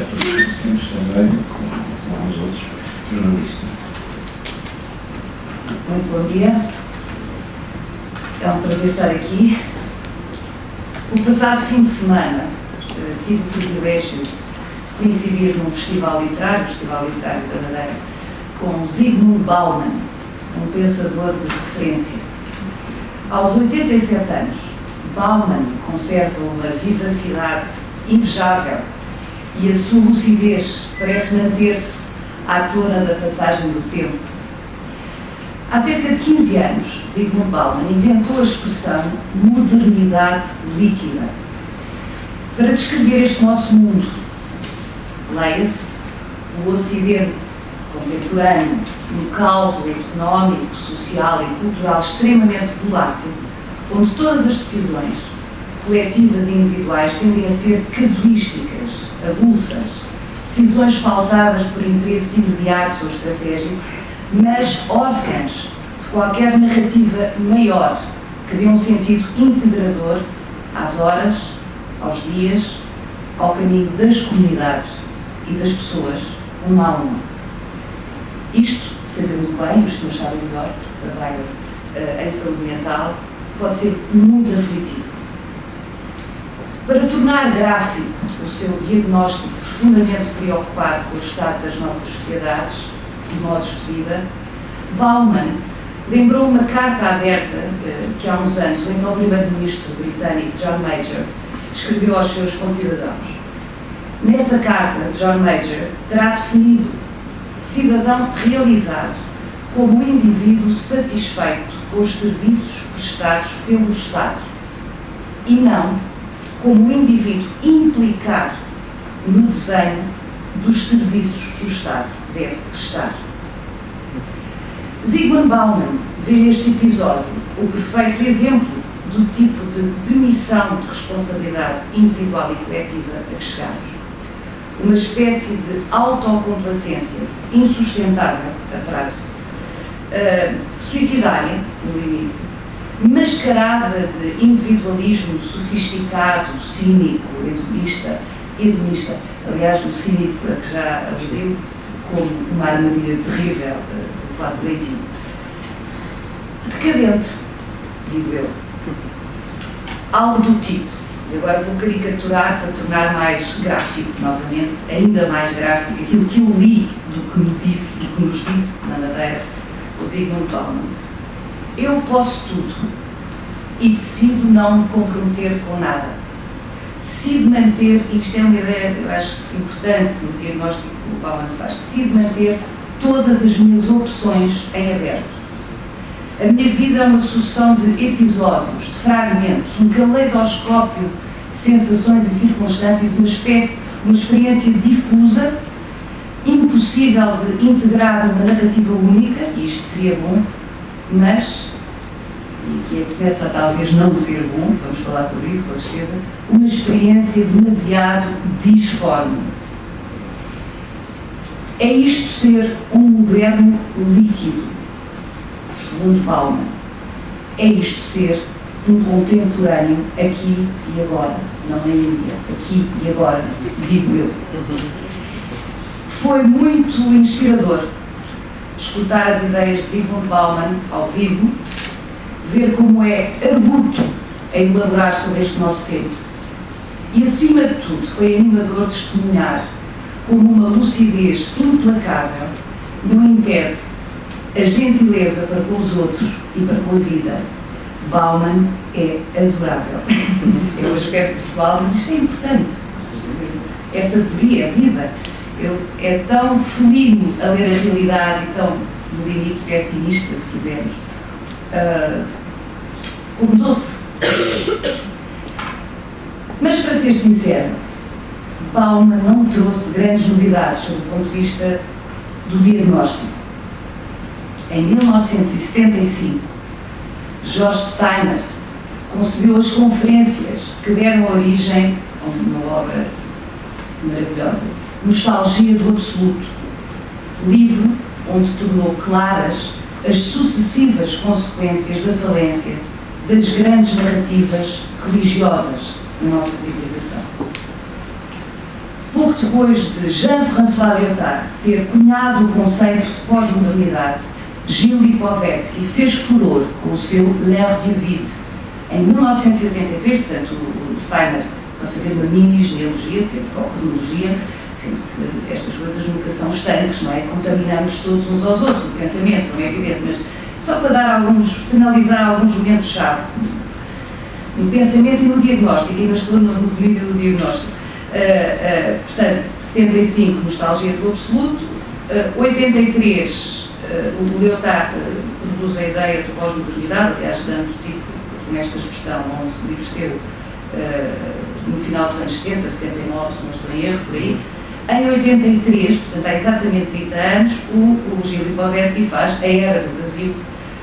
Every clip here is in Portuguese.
conhecemos também, com os outros jornalistas. Muito bom dia. É um prazer estar aqui. O passado fim de semana tive o privilégio de coincidir num festival literário, o Festival Literário da Madeira, com Zygmunt Bauman, um pensador de referência. Aos 87 anos, Bauman conserva uma vivacidade invejável e a sua lucidez parece manter-se à tona da passagem do tempo. Há cerca de 15 anos, Zygmunt Bauman inventou a expressão modernidade líquida para descrever este nosso mundo. Leia-se o Ocidente contemporâneo, um caldo económico, social e cultural extremamente volátil, onde todas as decisões, coletivas e individuais, tendem a ser casuísticas, avulsas, decisões pautadas por interesses imediatos ou estratégicos, mas órfãs de qualquer narrativa maior que dê um sentido integrador às horas, aos dias, ao caminho das comunidades e das pessoas, uma a uma. Isto, sabendo bem, os senhores sabem melhor, porque trabalham em saúde mental, pode ser muito aflitivo. Para tornar gráfico o seu diagnóstico profundamente preocupado com o estado das nossas sociedades e modos de vida, Bauman lembrou uma carta aberta que há uns anos o então primeiro-ministro britânico John Major escreveu aos seus concidadãos. Nessa carta, John Major terá definido cidadão realizado como um indivíduo satisfeito com os serviços prestados pelo Estado e não como um indivíduo implicado no desenho dos serviços que o Estado deve prestar. Zygmunt Bauman vê neste episódio o perfeito exemplo do tipo de demissão de responsabilidade individual e coletiva a que chegamos. Uma espécie de autocomplacência insustentável a prazo, suicidária, no limite, mascarada de individualismo sofisticado, cínico, hedonista. Aliás, o cínico a que já aludiu como uma armadilha terrível do lado leitinho. Decadente, digo eu. Algo do tipo. E agora vou caricaturar para tornar mais gráfico, novamente, ainda mais gráfico, aquilo que eu li do que me disse e que nos disse na Madeira o Zygmunt Bauman. Eu posso tudo e decido não me comprometer com nada. Decido manter, e isto é uma ideia, eu acho, importante no diagnóstico que o Bauman faz, decido manter todas as minhas opções em aberto. A minha vida é uma sucessão de episódios, de fragmentos, um caleidoscópio de sensações e circunstâncias, uma experiência difusa, impossível de integrar numa narrativa única, e isto seria bom, mas, e que começa a talvez não ser bom, vamos falar sobre isso com certeza, uma experiência demasiado disforme. É isto ser um moderno líquido, segundo Bauman. É isto ser um contemporâneo aqui e agora, não em dia, aqui e agora, digo eu. Foi muito inspirador escutar as ideias de Zygmunt Bauman ao vivo, ver como é arguto a elaborar sobre este nosso tempo. E, acima de tudo, foi animador testemunhar como uma lucidez implacável não impede a gentileza para com os outros e para com a vida. Bauman é adorável. É um aspecto pessoal, mas isto é importante. Essa teoria, a vida, ele é tão fluido a ler a realidade e tão, no limite, pessimista, se quisermos, como doce. Mas, para ser sincero, Bauman não trouxe grandes novidades sob o ponto de vista do diagnóstico. Em 1975, George Steiner concebeu as conferências que deram origem a uma obra maravilhosa, Nostalgia do Absoluto, livro onde tornou claras as sucessivas consequências da falência das grandes narrativas religiosas na nossa civilização. pouco depois de Jean-François Lyotard ter cunhado o conceito de pós-modernidade, Gilles Lipovetsky fez furor com o seu L'Ère du Vide. Em 1983, portanto, o Steiner, a fazer uma mini-genealogia, ou cronologia, sendo que estas coisas nunca são estanques, não é? Contaminamos todos uns aos outros, o pensamento, não é evidente, mas só para dar sinalizar alguns momentos-chave no pensamento e no diagnóstico, ainda estou no domínio do diagnóstico. Portanto, 75, nostalgia do absoluto, 83, o Lyotard produz a ideia de pós-modernidade, aliás, dando o título com esta expressão a um livro seu no final dos anos 70, 79, se não estou em erro, por aí. Em 83, portanto há exatamente 30 anos, o Gilles Lipovetsky faz A Era do Vazio,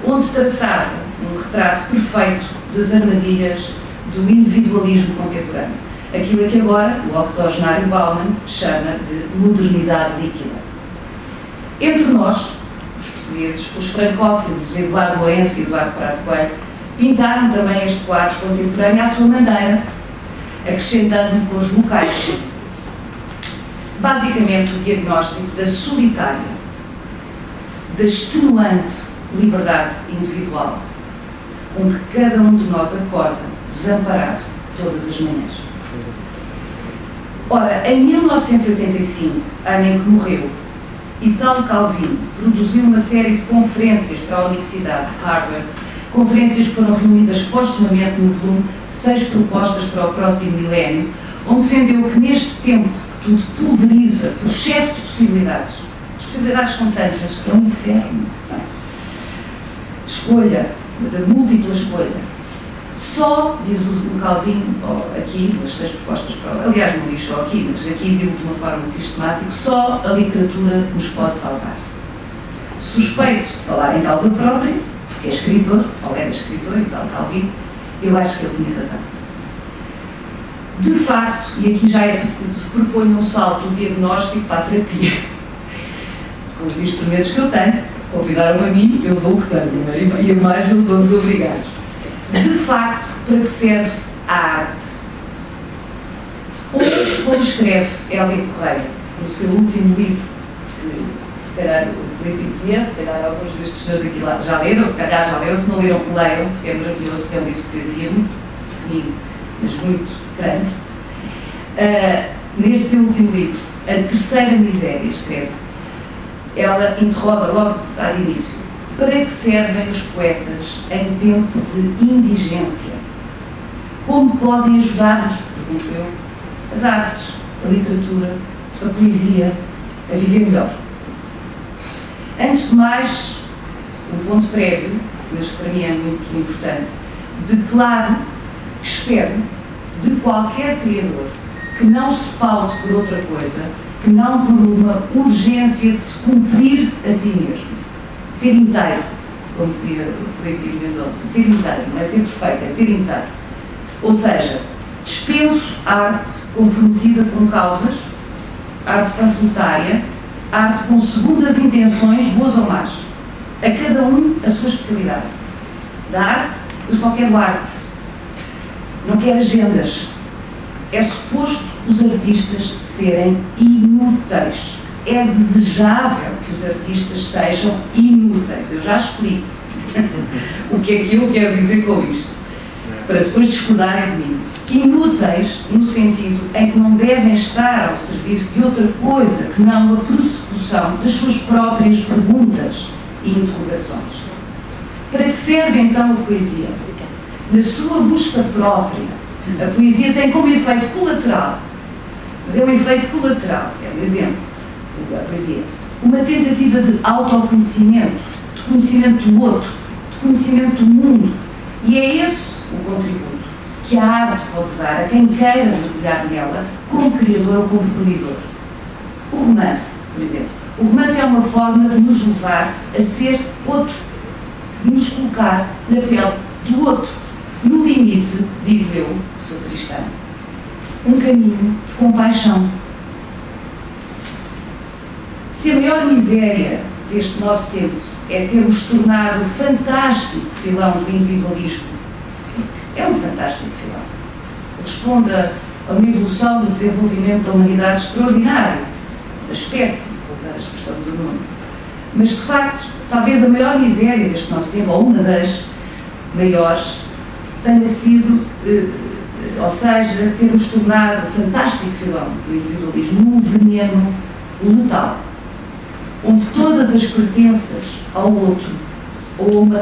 onde traçava um retrato perfeito das armadilhas do individualismo contemporâneo. Aquilo que agora o octogenário Bauman chama de modernidade líquida. Entre nós, os portugueses, os francófilos Eduardo Boense e Eduardo Prado Coelho, pintaram também este quadro contemporâneo à sua maneira, acrescentando cores locais. Basicamente, o diagnóstico da solitária, da extenuante liberdade individual com que cada um de nós acorda, desamparado, todas as manhãs. Ora, em 1985, ano em que morreu, Italo Calvino produziu uma série de conferências para a Universidade de Harvard, conferências que foram reunidas postumamente no volume 6 propostas para o próximo milénio, onde defendeu que neste tempo que tudo pulveriza por excesso de possibilidades, as possibilidades são tantas, é um inferno, não é? De escolha, de múltipla escolha. Só, diz o Calvino, aqui, nas 6 propostas para aliás, não diz só aqui, mas aqui digo de uma forma sistemática, só a literatura nos pode salvar. Suspeito de falar em causa própria, porque é escritor, ou era escritor e tal, Calvino, eu acho que ele tinha razão. De facto, e aqui já é que se propõe um salto diagnóstico para a terapia, com os instrumentos que eu tenho, convidaram-me a mim, eu dou o que tenho, e a mais não somos obrigados. De facto, para que serve a arte? Como escreve Hélia Correia, no seu último livro, que se calhar o político conhece, se calhar alguns destes senhores aqui já leram, se calhar já leram, se não leram, leiam, porque é maravilhoso, que é um livro de poesia muito pequenino, mas muito grande. Neste seu último livro, A Terceira Miséria, escreve-se, ela interroga logo de início: para que servem os poetas em tempo de indigência? Como podem ajudar-nos, pergunto eu, as artes, a literatura, a poesia, a viver melhor? Antes de mais, um ponto prévio, mas que para mim é muito importante, declaro que espero de qualquer criador que não se paute por outra coisa, que não por uma urgência de se cumprir a si mesmo. Ser inteiro, como dizia o Cleitinho Mendonça, ser inteiro, não é ser perfeito, é ser inteiro. Ou seja, dispenso arte comprometida com causas, arte panfletária, arte com segundas intenções, boas ou más. A cada um a sua especialidade. Da arte, eu só quero arte. Não quero agendas. É suposto os artistas serem inúteis. É desejável que os artistas sejam inúteis. Eu já explico o que é que eu quero dizer com isto, para depois discordarem de mim. Inúteis no sentido em que não devem estar ao serviço de outra coisa que não a prossecução das suas próprias perguntas e interrogações. Para que serve então a poesia? Na sua busca própria, a poesia tem como efeito colateral, mas é um efeito colateral, é um exemplo, a poesia, uma tentativa de autoconhecimento, de conhecimento do outro, de conhecimento do mundo, e é esse o contributo que a arte pode dar a quem queira mergulhar nela como criador ou como fornidor. O romance, por exemplo. O romance é uma forma de nos levar a ser outro, de nos colocar na pele do outro, no limite, digo eu, que sou cristã, um caminho de compaixão. Se a maior miséria deste nosso tempo é termos tornado o fantástico filão do individualismo, é um fantástico filão, responda a uma evolução do desenvolvimento da humanidade extraordinário, da espécie, vou usar a expressão do nome. Mas, de facto, talvez a maior miséria deste nosso tempo, ou uma das maiores, tenha sido, ou seja, termos tornado o fantástico filão do individualismo num veneno letal, onde todas as pertenças ao outro ou a uma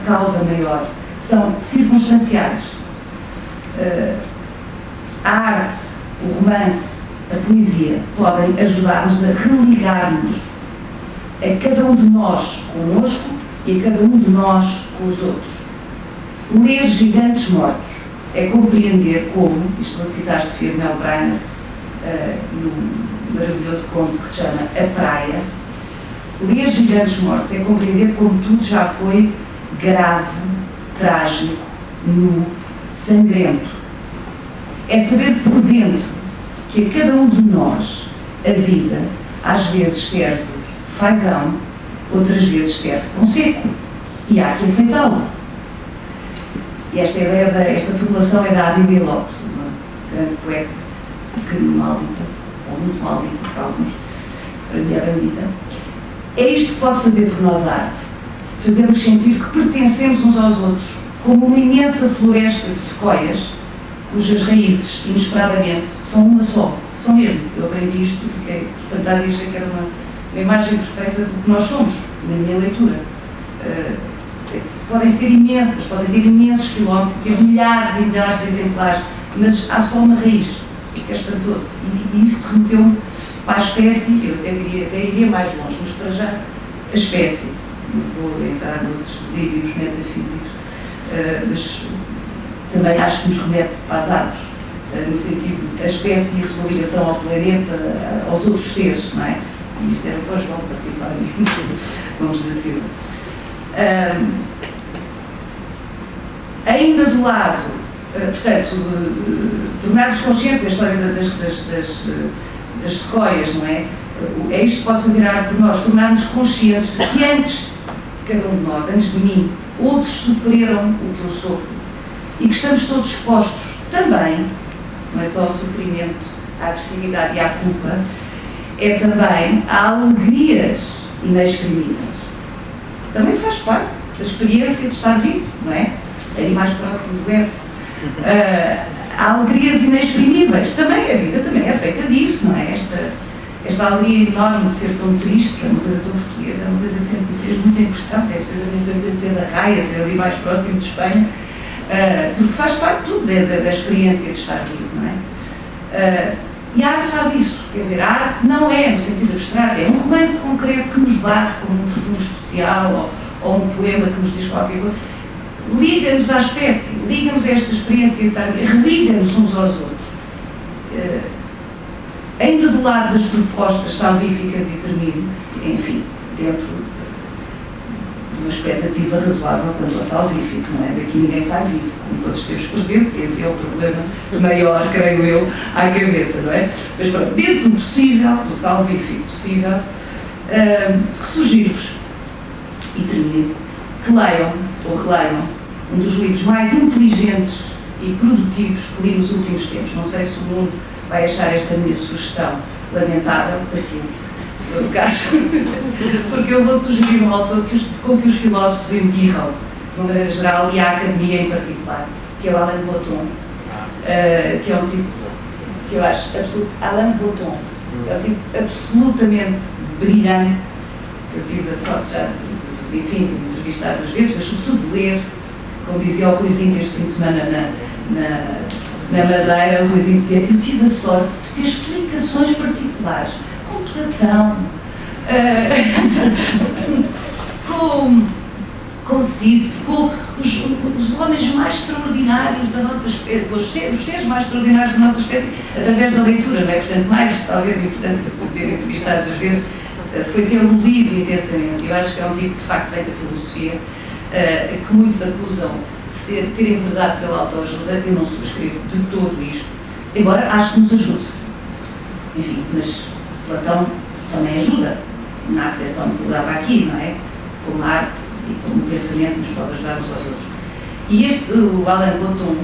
causa maior são circunstanciais. A arte, o romance, a poesia podem ajudar-nos a religar-nos a cada um de nós conosco e a cada um de nós com os outros. Ler Gigantes Mortos é compreender como, isto a citar Sofia de Melbrenner, num maravilhoso conto que se chama A Praia, ler Gigantes Mortos é compreender como tudo já foi grave, trágico, nu, sangrento. É saber por dentro que a cada um de nós a vida às vezes serve fazão, outras vezes serve com seco, e há que aceitá-lo. E esta formulação é da Ada Lopes, uma grande poeta, um bocadinho maldita, ou muito maldita para alguns, para mim é bandita. É isto que pode fazer por nós a arte, fazer-nos sentir que pertencemos uns aos outros, como uma imensa floresta de sequoias, cujas raízes, inesperadamente, são uma só, são mesmo. Eu aprendi isto, fiquei espantada e achei que era uma imagem perfeita do que nós somos, na minha leitura. Podem ser imensas, podem ter imensos quilómetros, ter milhares e milhares de exemplares, mas há só uma raiz, que é espantoso. E isso remeteu-me para a espécie, eu até iria mais longe, mas para já a espécie. Não vou entrar noutros delírios metafísicos, mas também acho que nos remete para as árvores, no sentido da espécie e a sua ligação ao planeta, aos outros seres, não é? E isto era para o João, particularmente, vamos dizer. Ainda do lado, portanto, tornar-nos conscientes da história das sequoias, não é? É isto que pode fazer a arte por nós, tornar-nos conscientes de que antes de cada um de nós, antes de mim, outros sofreram o que eu sofro e que estamos todos expostos também, não é só ao sofrimento, à agressividade e à culpa, é também a alegrias inexprimíveis. Também faz parte da experiência de estar vivo, não é? Aí mais próximo do erro. Há alegrias inexprimíveis. Também a vida também é feita disso, não é? Esta alegria enorme de ser tão triste, que é uma coisa tão portuguesa, é uma coisa que sempre me fez muita impressão, deve ser a minha frequência da raia, ser ali mais próximo de Espanha, porque faz parte tudo da experiência de estar vivo, não é? E a arte faz isso, quer dizer, a arte não é, no sentido abstrato, é um romance concreto que nos bate como um perfume especial, ou um poema que nos diz qualquer coisa. Liga-nos à espécie, liga-nos a esta experiência, religa-nos uns aos outros. Ainda do lado das propostas salvíficas e termino, enfim, dentro de uma expectativa razoável quanto ao salvífico, não é? Daqui ninguém sai vivo, como todos temos presentes, e esse é o problema maior, creio eu, à cabeça, não é? Mas pronto, dentro do possível, do salvífico possível, sugiro-vos, e termino, que leiam, ou releiam, um dos livros mais inteligentes e produtivos que li nos últimos tempos. Não sei se o mundo vai achar esta minha sugestão lamentável, paciência, se for o caso, porque eu vou sugerir um autor com que os filósofos embirram, de uma maneira geral, e a academia em particular, que é o Alain de Botton, que é um tipo que eu acho Alain de Botton é um tipo absolutamente brilhante, que eu tive a sorte já de entrevistar duas vezes, mas sobretudo de ler. Como dizia o Ruizinho este fim de semana na Madeira, o Ruizinho dizia: eu tive a sorte de ter explicações particulares com Platão, com Cícero, com os homens mais extraordinários da nossa espécie, os seres mais extraordinários da nossa espécie, através da leitura, não é? Portanto, mais talvez importante por ter entrevistado duas vezes foi tê-lo lido intensamente. Eu acho que é um tipo que de facto vem da filosofia, que muitos acusam de ter enverdado pela autoajuda. Eu não subscrevo de todo isto, embora acho que nos ajude. Enfim, mas Platão também ajuda, na acessão que se dava aqui, não é? Como arte e como pensamento nos pode ajudar uns aos outros. E o Alain de Botton,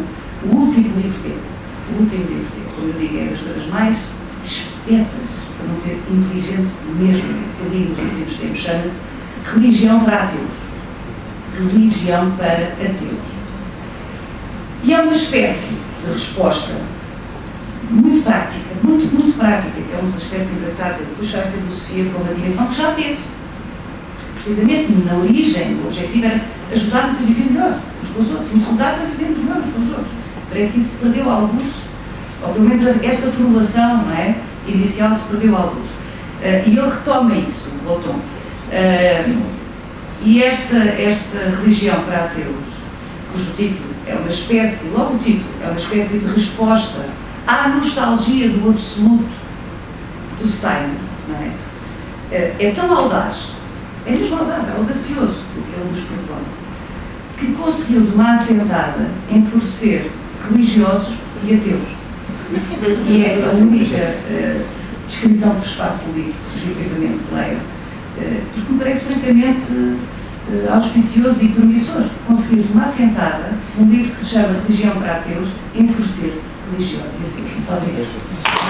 o último livro dele, o último livro dele, como eu digo, é das coisas mais espertas, para não dizer inteligente mesmo, que eu digo nos últimos tempos, chama-se Religião para Ateus. Religião para Ateus. E é uma espécie de resposta muito prática, muito prática, que é um dos aspectos engraçados, é de puxar a filosofia para uma dimensão que já teve. Precisamente na origem, o objetivo era ajudar-nos a viver melhor uns com os outros, incentivar para vivermos melhor uns com os outros. Parece que isso se perdeu alguns, ou pelo menos esta formulação, não é, inicial se perdeu alguns. E ele retoma isso, o Botton. E esta religião para ateus, cujo título é uma espécie, logo o título, é uma espécie de resposta à nostalgia do absoluto do Steiner, não é? É tão audaz, é mesmo audaz, é audacioso o que ele nos propõe, que conseguiu de uma assentada enfurecer religiosos e ateus. E é a única descrição do espaço do livro, que subjetivamente leio, porque me parece francamente auspicioso e promissor. Conseguiu de uma assentada um livro que se chama Religião para Ateus enfurecer religiosos e ateus. Muito obrigada.